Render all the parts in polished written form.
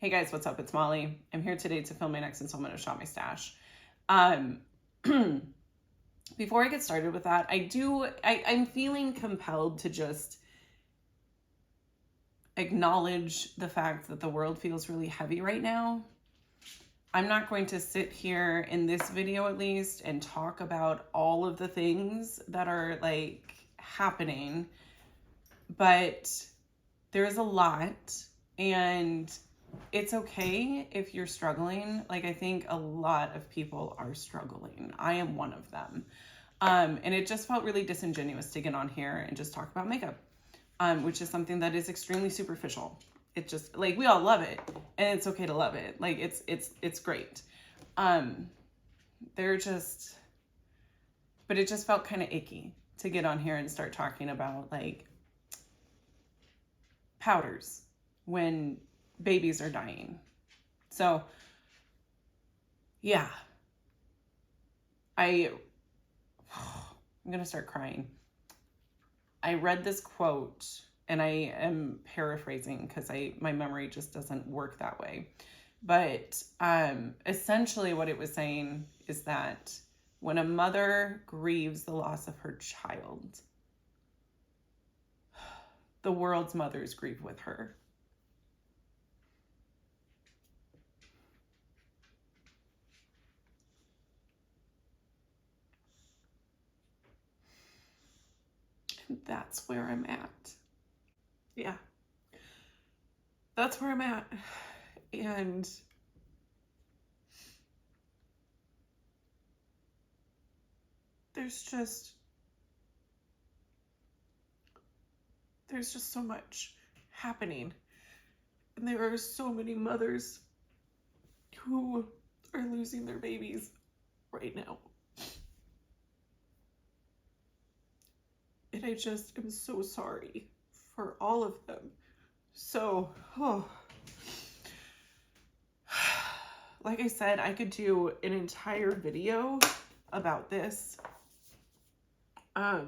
Hey guys, what's up? It's Molly. I'm here today to film my next installment of Shop My Stash. Before I get started with that, I'm feeling compelled to just acknowledge the fact that the world feels really heavy right now. I'm not going to sit here in this video at least and talk about all of the things that are like happening, but there's a lot, and it's okay if you're struggling. Like, I think a lot of people are struggling. I am one of them. And it just felt really disingenuous to get on here and just talk about makeup, which is something that is extremely superficial. It just, like, we all love it, and it's okay to love it. Like, it's great. But it just felt kind of icky to get on here and start talking about like powders when babies are dying. So yeah, I'm gonna start crying. I read this quote, and I am paraphrasing because my memory just doesn't work that way. But essentially what it was saying is that when a mother grieves the loss of her child, the world's mothers grieve with her. And that's where I'm at. Yeah. That's where I'm at. And there's just so much happening. And there are so many mothers who are losing their babies right now. And I just am so sorry for all of them. So, like I said, I could do an entire video about this. I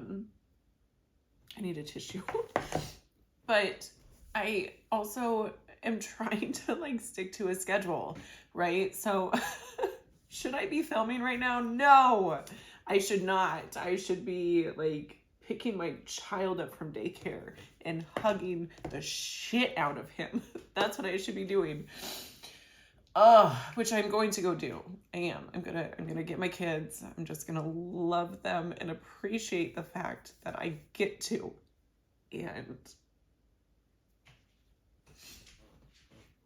need a tissue. But I also am trying to like stick to a schedule, right? So should I be filming right now? No, I should not. I should be like picking my child up from daycare and hugging the shit out of him. That's what I should be doing. Which I'm going to go do. I am. I'm gonna get my kids. I'm just gonna love them and appreciate the fact that I get to. And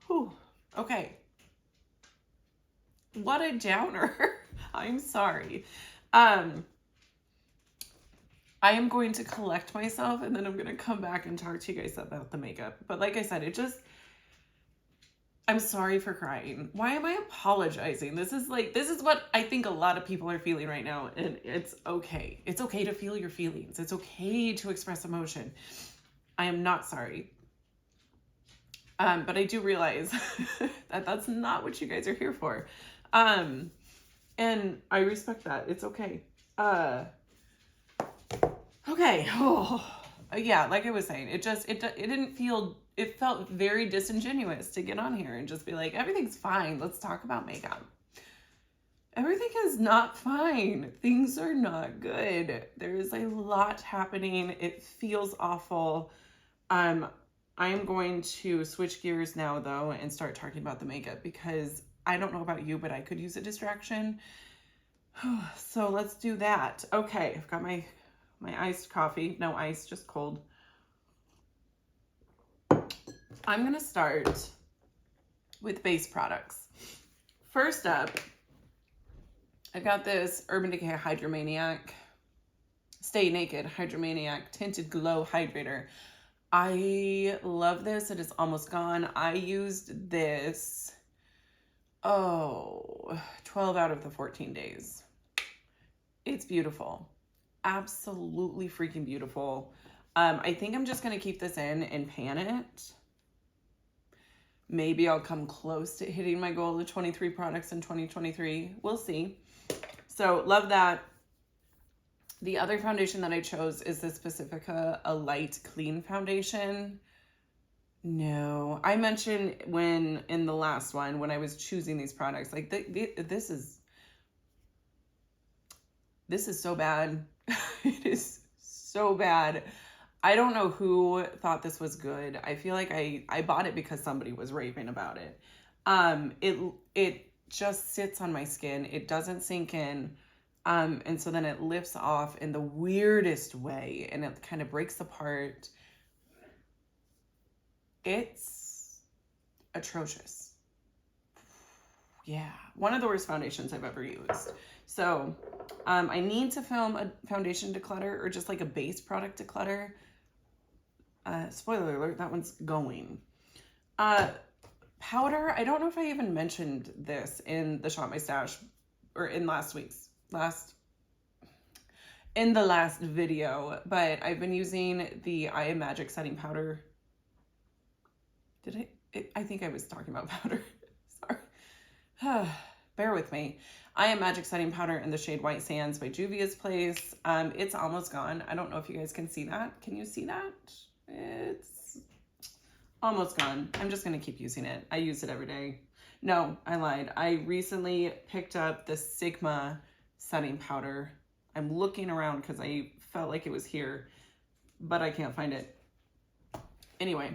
whew, okay. What a downer. I'm sorry. I am going to collect myself, and then I'm going to come back and talk to you guys about the makeup. But like I said, I'm sorry for crying. Why am I apologizing? This is what I think a lot of people are feeling right now. And it's okay. It's okay to feel your feelings. It's okay to express emotion. I am not sorry. But I do realize that that's not what you guys are here for. And I respect that. It's okay. Okay. Yeah, like I was saying, it felt very disingenuous to get on here and just be like, everything's fine. Let's talk about makeup. Everything is not fine. Things are not good. There is a lot happening. It feels awful. I am going to switch gears now though and start talking about the makeup, because I don't know about you, but I could use a distraction. So let's do that. Okay, I've got my iced coffee. No ice, just cold. I'm going to start with base products. First up, I got this Urban Decay Hydromaniac Stay Naked Hydromaniac Tinted Glow Hydrator. I love this. It is almost gone. I used this, 12 out of the 14 days. It's beautiful. Absolutely freaking beautiful. I think I'm just going to keep this in and pan it. Maybe I'll come close to hitting my goal of 23 products in 2023. We'll see. So love that. The other foundation that I chose is this Pacifica, a light clean foundation. No, I mentioned when in the last one when I was choosing these products, like this is so bad. It is so bad. I don't know who thought this was good. I feel like I bought it because somebody was raving about it. It just sits on my skin. It doesn't sink in. And so then it lifts off in the weirdest way and it kind of breaks apart. It's atrocious. Yeah, one of the worst foundations I've ever used. So I need to film a foundation declutter or just like a base product declutter. Spoiler alert, that one's going. Powder, I don't know if I even mentioned this in the Shop My Stash or in in the last video, but I've been using the I Am Magic setting powder. I think I was talking about powder. Sorry. Bear with me. I Am Magic setting powder in the shade White Sands by Juvia's Place. It's almost gone. I don't know if you guys can see that. Can you see that? It's almost gone. I'm just going to keep using it. I use it every day. No, I lied. I recently picked up the Sigma setting powder. I'm looking around because I felt like it was here, but I can't find it. Anyway,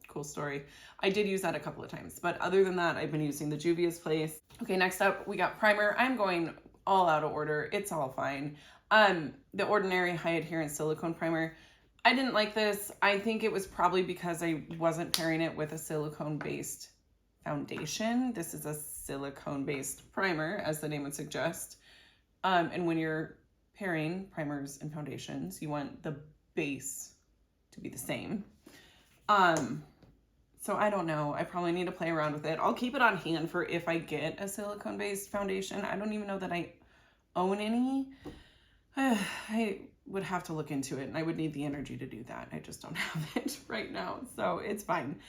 cool story. I did use that a couple of times, but other than that, I've been using the Juvia's Place. Okay, next up, we got primer. I'm going all out of order. It's all fine. The Ordinary High Adherence Silicone Primer. I didn't like this. I think it was probably because I wasn't pairing it with a silicone-based foundation. This is a silicone-based primer, as the name would suggest. And when you're pairing primers and foundations, you want the base to be the same. So I don't know. I probably need to play around with it. I'll keep it on hand for if I get a silicone-based foundation. I don't even know that I own any. I would have to look into it and I would need the energy to do that. I just don't have it right now, so it's fine.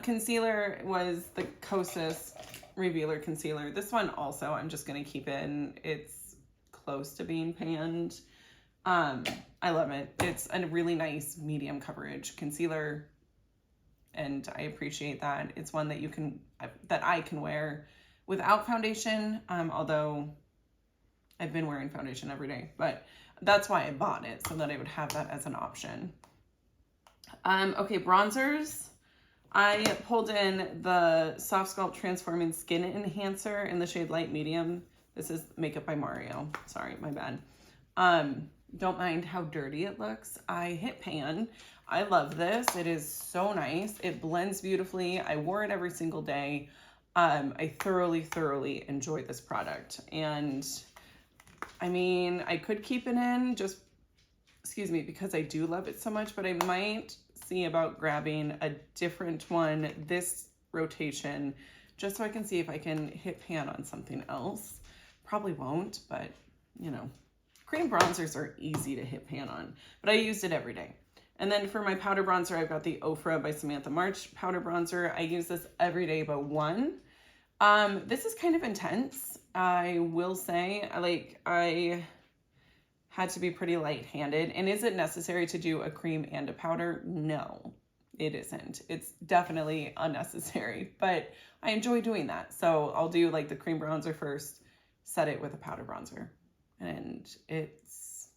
Concealer was the Kosas Revealer Concealer. This one also, I'm just going to keep in. It's close to being panned. I love it. It's a really nice medium coverage concealer and I appreciate that. It's one that I can wear without foundation, although I've been wearing foundation every day, but that's why I bought it, so that I would have that as an option. Okay, bronzers. I pulled in the Soft Sculpt Transforming Skin Enhancer in the shade Light Medium. This is Makeup by Mario. Sorry, my bad. Don't mind how dirty it looks. I hit pan. I love this. It is so nice. It blends beautifully. I wore it every single day. I thoroughly enjoy this product. And I mean, I could keep it in just, because I do love it so much, but I might see about grabbing a different one this rotation just so I can see if I can hit pan on something else. Probably won't, but you know, cream bronzers are easy to hit pan on, but I used it every day. And then for my powder bronzer, I've got the Ofra by Samantha March powder bronzer. I use this every day but one. This is kind of intense. I will say, I had to be pretty light-handed. And is it necessary to do a cream and a powder? No, it isn't. It's definitely unnecessary, but I enjoy doing that. So I'll do like the cream bronzer first, set it with a powder bronzer. And it's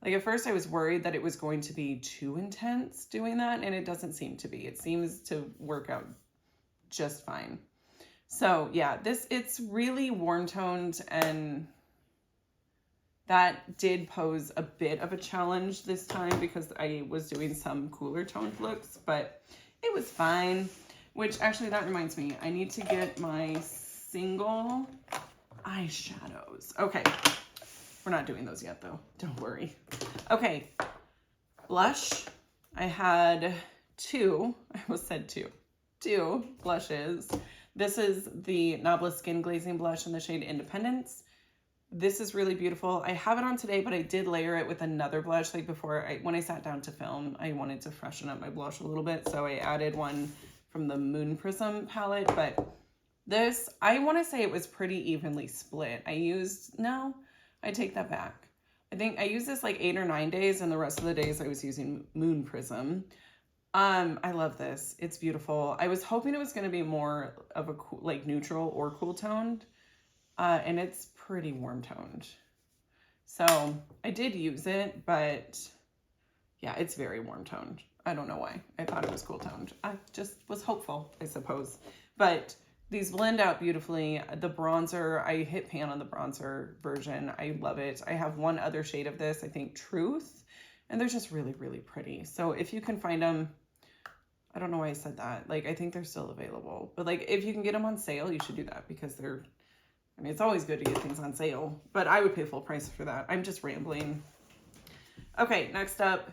like, at first I was worried that it was going to be too intense doing that, and it doesn't seem to be. It seems to work out just fine. So yeah, it's really warm toned, and that did pose a bit of a challenge this time because I was doing some cooler toned looks, but it was fine. Which actually, that reminds me, I need to get my single eyeshadows. Okay, we're not doing those yet though, don't worry. Okay, blush. I had two blushes. This is the Nobla Skin Glazing Blush in the shade Independence. This is really beautiful. I have it on today, but I did layer it with another blush. Like when I sat down to film, I wanted to freshen up my blush a little bit. So I added one from the Moon Prism palette, but this, I want to say it was pretty evenly split. I take that back. I think I used this like 8 or 9 days, and the rest of the days I was using Moon Prism. I love this. It's beautiful. I was hoping it was going to be more of a cool, like neutral or cool toned, and it's pretty warm toned. So I did use it, but yeah, it's very warm toned. I don't know why. I thought it was cool toned. I just was hopeful, I suppose. But these blend out beautifully. The bronzer, I hit pan on the bronzer version. I love it. I have one other shade of this, I think Truth, and they're just really, really pretty. So if you can find them, I don't know why I said that. Like, I think they're still available. But like, if you can get them on sale, you should do that because they're, I mean, it's always good to get things on sale, but I would pay full price for that. I'm just rambling. Okay, next up,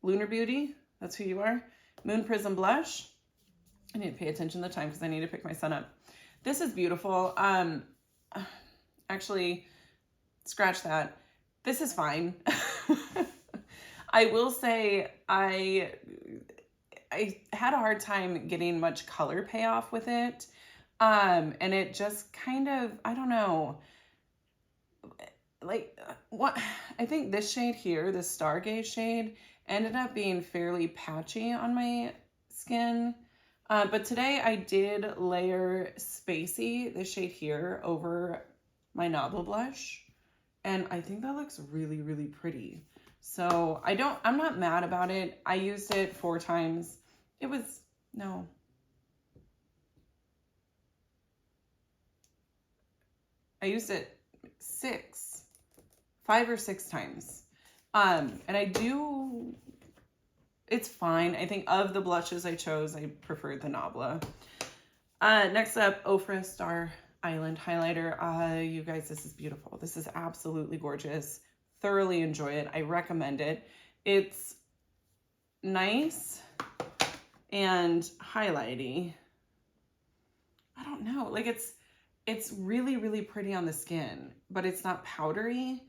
Lunar Beauty. That's who you are. Moon Prism Blush. I need to pay attention to the time because I need to pick my son up. This is beautiful. Actually, scratch that. This is fine. I will say I had a hard time getting much color payoff with it. And it just kind of, I don't know, like what, I think this shade here, the Stargaze shade, ended up being fairly patchy on my skin. But today I did layer Spacey, the shade here, over my Nabla blush. And I think that looks really, really pretty. So I'm not mad about it. I used it 4 times. It was, no. I used it 5 or 6 times. And it's fine. I think of the blushes I chose, I preferred the Nabla. Next up, Ofra Star Island Highlighter. You guys, this is beautiful. This is absolutely gorgeous. Thoroughly enjoy it. I recommend it. It's nice and highlighty. I don't know. Like it's really, really pretty on the skin, but it's not powdery.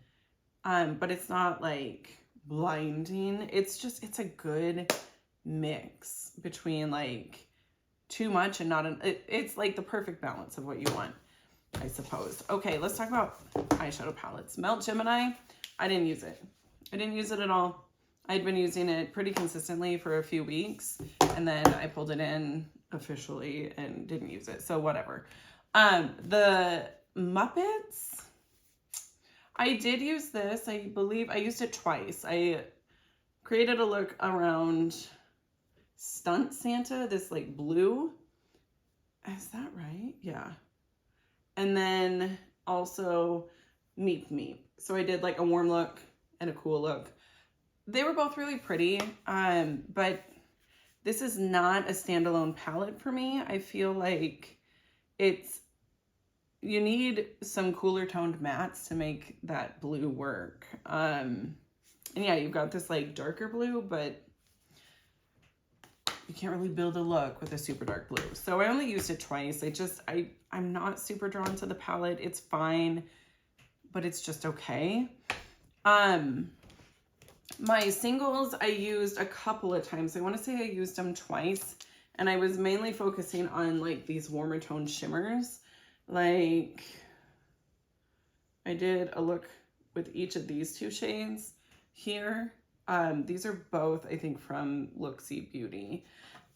But it's not like blinding. It's a good mix between like too much and not it's like the perfect balance of what you want, I suppose. Okay, let's talk about eyeshadow palettes. Melt Gemini, I didn't use it. I didn't use it at all. I'd been using it pretty consistently for a few weeks, and then I pulled it in officially and didn't use it, so whatever. The Muppets, I did use this. I believe I used it twice. I created a look around Stunt Santa, this like blue. Is that right? Yeah. And then also Meep Meep. So I did like a warm look and a cool look. They were both really pretty, but this is not a standalone palette for me. I feel like you need some cooler toned mattes to make that blue work. And yeah, you've got this like darker blue, but you can't really build a look with a super dark blue. So I only used it twice. I'm not super drawn to the palette. It's fine, but it's just okay. My singles, I used a couple of times. I want to say I used them twice, and I was mainly focusing on like these warmer tone shimmers. Like I did a look with each of these 2 shades here. These are both, I think, from Looksy Beauty.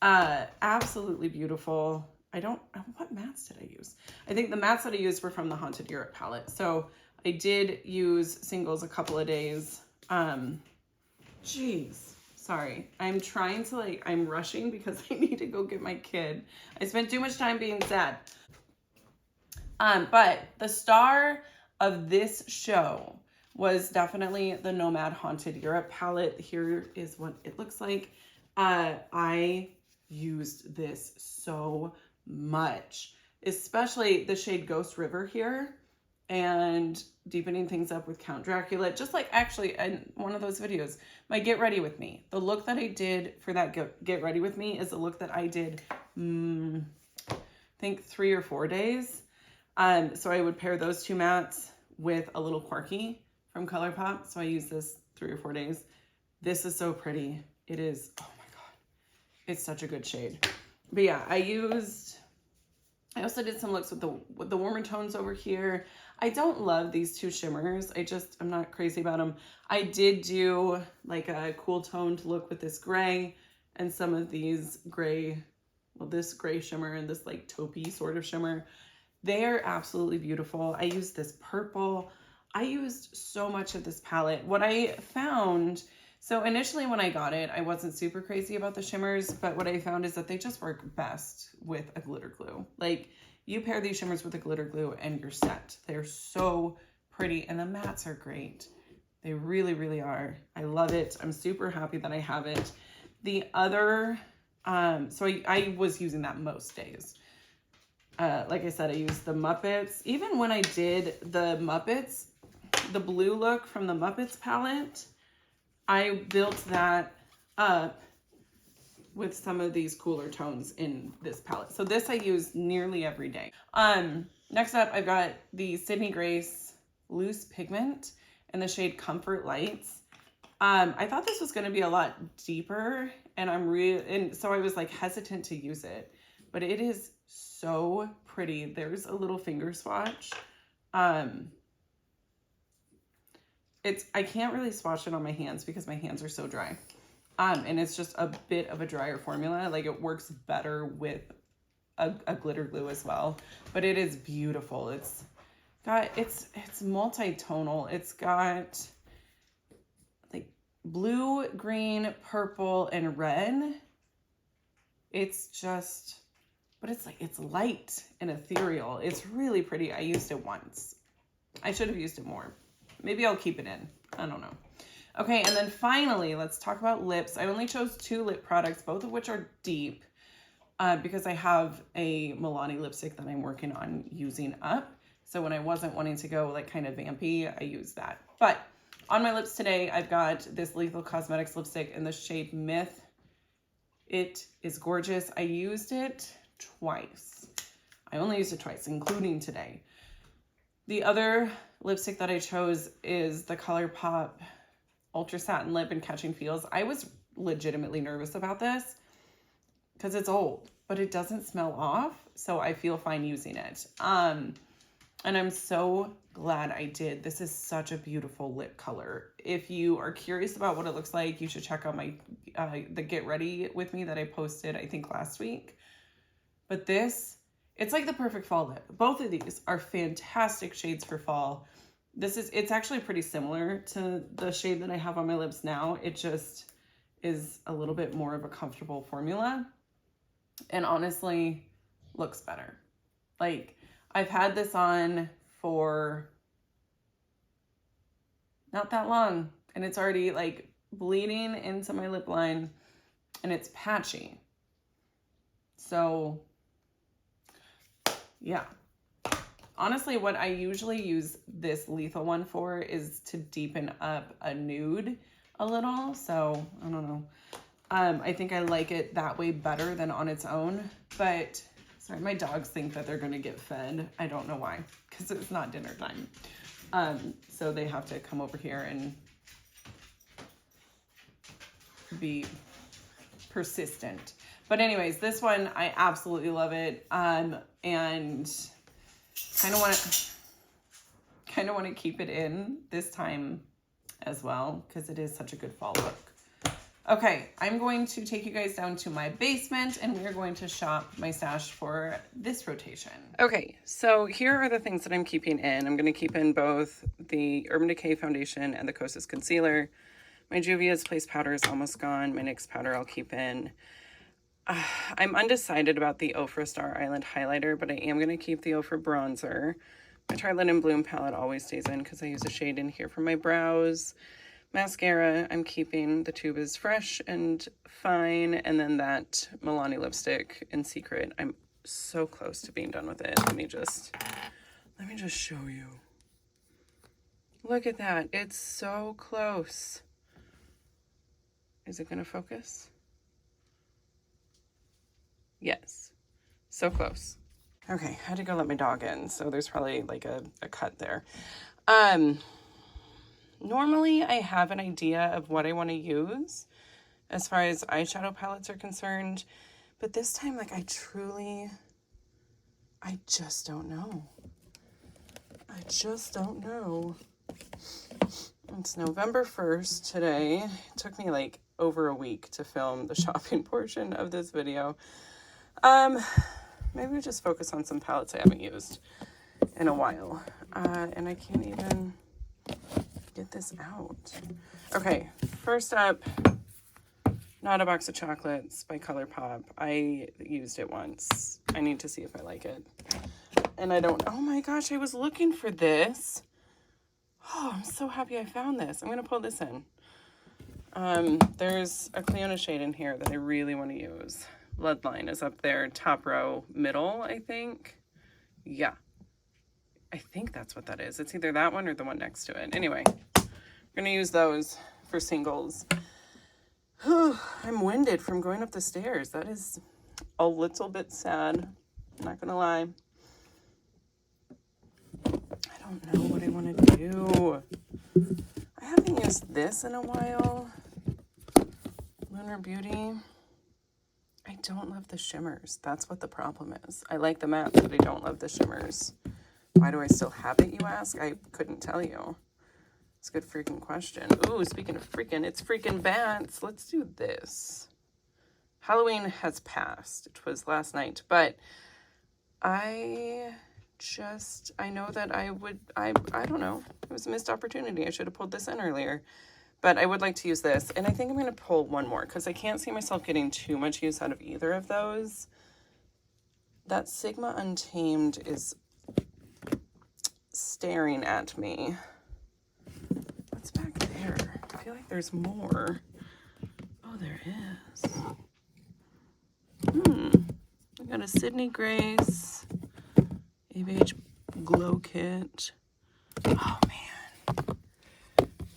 Absolutely beautiful. What mattes did I use? I think the mattes that I used were from the Haunted Europe palette. So I did use singles a couple of days. Jeez, sorry. I'm trying to I'm rushing because I need to go get my kid. I spent too much time being sad. But the star of this show was definitely the Nomad Haunted Europe palette. Here is what it looks like. I used this so much, especially the shade Ghost River here, and deepening things up with Count Dracula. Just like actually in one of those videos, my Get Ready With Me. The look that I did for that Get Ready With Me is the look that I did, I think 3 or 4 days. So I would pair those 2 mattes with a little Quirky from ColourPop. So I use this 3 or 4 days. This is so pretty. It is, oh my God. It's such a good shade. But yeah, I also did some looks with the warmer tones over here. I don't love these 2 shimmers. I'm not crazy about them. I did do like a cool toned look with this gray and some of these gray, well, this gray shimmer and this like taupey sort of shimmer. They are absolutely beautiful. I used this purple. I used so much of this palette. What I found, so initially when I got it, I wasn't super crazy about the shimmers, but what I found is that they just work best with a glitter glue. Like, you pair these shimmers with a glitter glue and you're set. They're so pretty, and the mattes are great. They really, really are. I love it. I'm super happy that I have it. The other, so I was using that most days. Like I said, I used the Muppets. Even when I did the Muppets, the blue look from the Muppets palette, I built that up with some of these cooler tones in this palette. So this I use nearly every day. Next up, I've got the Sydney Grace Loose Pigment in the shade Comfort Lights. I thought this was going to be a lot deeper, and so I was like hesitant to use it, but it is so pretty. There's a little finger swatch. I can't really swatch it on my hands because my hands are so dry. And it's just a bit of a drier formula. Like, it works better with a glitter glue as well, but it is beautiful. It's multi-tonal. It's got like blue, green, purple, and red. It's just, but it's like, it's light and ethereal. It's really pretty. I used it once. I should have used it more. Maybe I'll keep it in. I don't know. Okay, and then finally, let's talk about lips. I only chose 2 lip products, both of which are deep, because I have a Milani lipstick that I'm working on using up. So when I wasn't wanting to go like kind of vampy, I used that. But on my lips today, I've got this Lethal Cosmetics lipstick in the shade Myth. It is gorgeous. I used it twice. I only used it twice, including today. The other lipstick that I chose is the ColourPop Ultra Satin Lip in Catching Feels. I was legitimately nervous about this because it's old, but it doesn't smell off, so I feel fine using it. And I'm so glad I did. This is such a beautiful lip color. If you are curious about what it looks like, you should check out my the Get Ready With Me that I posted, I think, last week. But this, it's like the perfect fall lip. Both of these are fantastic shades for fall. It's actually pretty similar to the shade that I have on my lips now. It just is a little bit more of a comfortable formula, and honestly looks better. Like, I've had this on for not that long, and it's already like bleeding into my lip line, and it's patchy. So yeah. Honestly, what I usually use this Lethal one for is to deepen up a nude a little. So I don't know. I think I like it that way better than on its own. But sorry, my dogs think that they're going to get fed. I don't know why, because it's not dinner time. So they have to come over here and be persistent. But anyways, this one, I absolutely love it. And kind of want to keep it in this time as well, because it is such a good fall look. Okay, I'm going to take you guys down to my basement, and we're going to shop my stash for this rotation. Okay, so here are the things that I'm keeping in. I'm going to keep in both the Urban Decay foundation and the Kosas concealer. My Juvia's Place powder is almost gone. My NYX powder I'll keep in. I'm undecided about the Ofra Star Island highlighter, but I am going to keep the Ofra bronzer. My Tartelette and Bloom palette always stays in because I use a shade in here for my brows. Mascara, I'm keeping. The tube is fresh and fine. And then that Milani lipstick in Secret. I'm so close to being done with it. Let me just show you. Look at that. It's so close. Is it going to focus? Yes, so close. Okay, I had to go let my dog in, so there's probably like a cut there. Normally I have an idea of what I want to use as far as eyeshadow palettes are concerned, but this time, like, I just don't know. It's November 1st today. It took me like over a week to film the shopping portion of this video. Maybe we just focus on some palettes I haven't used in a while. And I can't even get this out. Okay, first up, Not a Box of Chocolates by ColourPop. I used it once. I need to see if I like it. And I don't, oh my gosh, I was looking for this. Oh, I'm so happy I found this. I'm going to pull this in. There's a Cliona shade in here that I really want to use. Bloodline is up there, top row, middle, I think. Yeah. I think that's what that is. It's either that one or the one next to it. Anyway, I'm going to use those for singles. I'm winded from going up the stairs. That is a little bit sad. I'm not going to lie. I don't know what I want to do. I haven't used this in a while. Lunar Beauty. I don't love the shimmers. That's what the problem is. I like the matte, but I don't love the shimmers. Why do I still have it, you ask? I couldn't tell you. It's a good freaking question. Ooh, speaking of freaking, it's freaking bats. Let's do this. Halloween has passed. It was last night, but I know that I don't know. It was a missed opportunity. I should have pulled this in earlier. But I would like to use this. And I think I'm going to pull one more because I can't see myself getting too much use out of either of those. That Sigma Untamed is staring at me. What's back there? I feel like there's more. Oh, there is. I got a Sydney Grace AVH Glow Kit. Oh, man.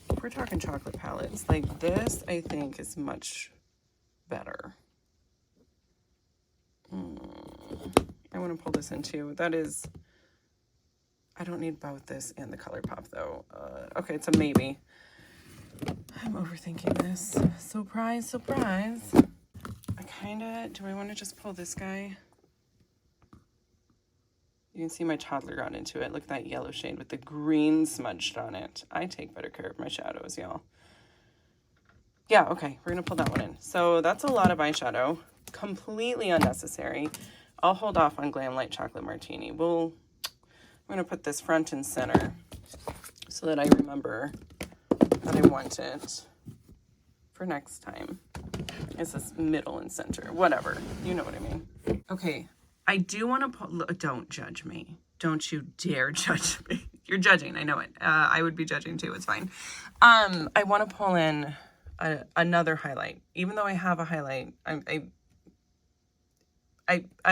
If we're talking chocolate palettes, like this, I think is much better. I want to pull this in too. That is... I don't need both this and the ColourPop though. Okay, it's a maybe. I'm overthinking this. Surprise, surprise. Do I want to just pull this guy? You can see my toddler got into it. Look at that yellow shade with the green smudged on it. I take better care of my shadows, y'all. Yeah, okay, we're going to pull that one in. So that's a lot of eyeshadow. Completely unnecessary. I'll hold off on Glam Light Chocolate Martini. I'm going to put this front and center so that I remember that I want it for next time. It's this middle and center, whatever. You know what I mean. Okay, I do want to pull, don't judge me. Don't you dare judge me. You're judging, I know it. I would be judging too, it's fine. I want to pull in another highlight. Even though I have a highlight, I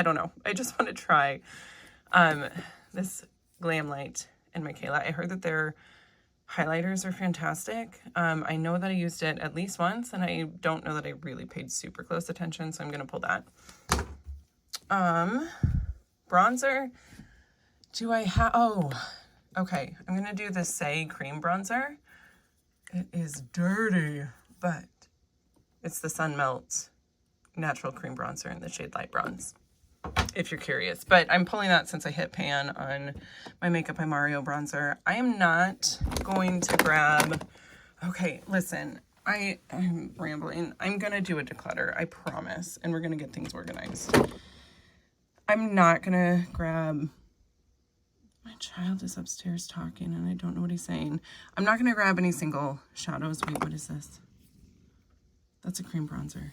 don't know. I just want to try this Glam Light and Michaela. I heard that their highlighters are fantastic. I know that I used it at least once, and I don't know that I really paid super close attention, so I'm going to pull that. Bronzer. Do I have... Oh, okay. I'm going to do the Say Cream Bronzer. It is dirty, but it's the Sun Melt Natural Cream Bronzer in the shade Light Bronze, if you're curious. But I'm pulling that since I hit pan on my Makeup by Mario bronzer. I am not going to grab... Okay, listen, I'm rambling. I'm going to do a declutter, I promise, and we're going to get things organized. I'm not going to grab... My child is upstairs talking, and I don't know what he's saying. I'm not going to grab any single shadows. Wait, what is this? That's a cream bronzer.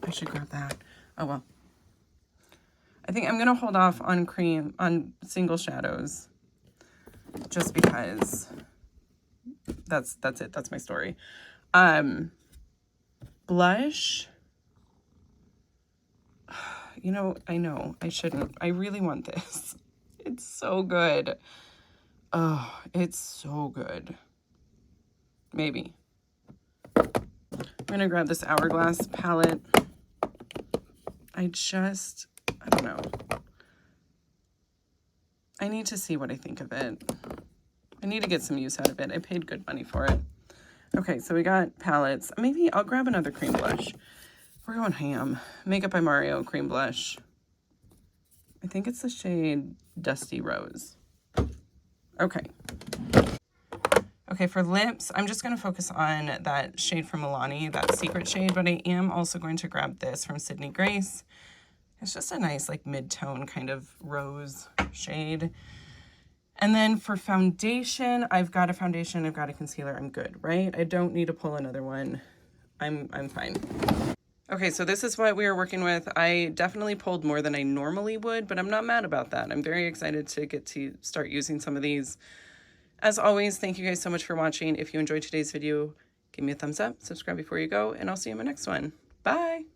I should grab that. Oh, well. I think I'm going to hold off on single shadows just because that's it. That's my story. Blush. You know, I know I shouldn't. I really want this. It's so good. Oh, it's so good. Maybe. I'm going to grab this Hourglass palette. I don't know. I need to see what I think of it. I need to get some use out of it. I paid good money for it. Okay, so we got palettes. Maybe I'll grab another cream blush. We're going ham. Makeup by Mario cream blush. I think it's the shade Dusty Rose. Okay. Okay, for lips, I'm just going to focus on that shade from Milani, that secret shade, but I am also going to grab this from Sydney Grace. It's just a nice like mid-tone kind of rose shade. And then for foundation, I've got a foundation, I've got a concealer, I'm good, right? I don't need to pull another one. I'm fine. Okay, so this is what we are working with. I definitely pulled more than I normally would, but I'm not mad about that. I'm very excited to get to start using some of these. As always, thank you guys so much for watching. If you enjoyed today's video, give me a thumbs up, subscribe before you go, and I'll see you in my next one. Bye!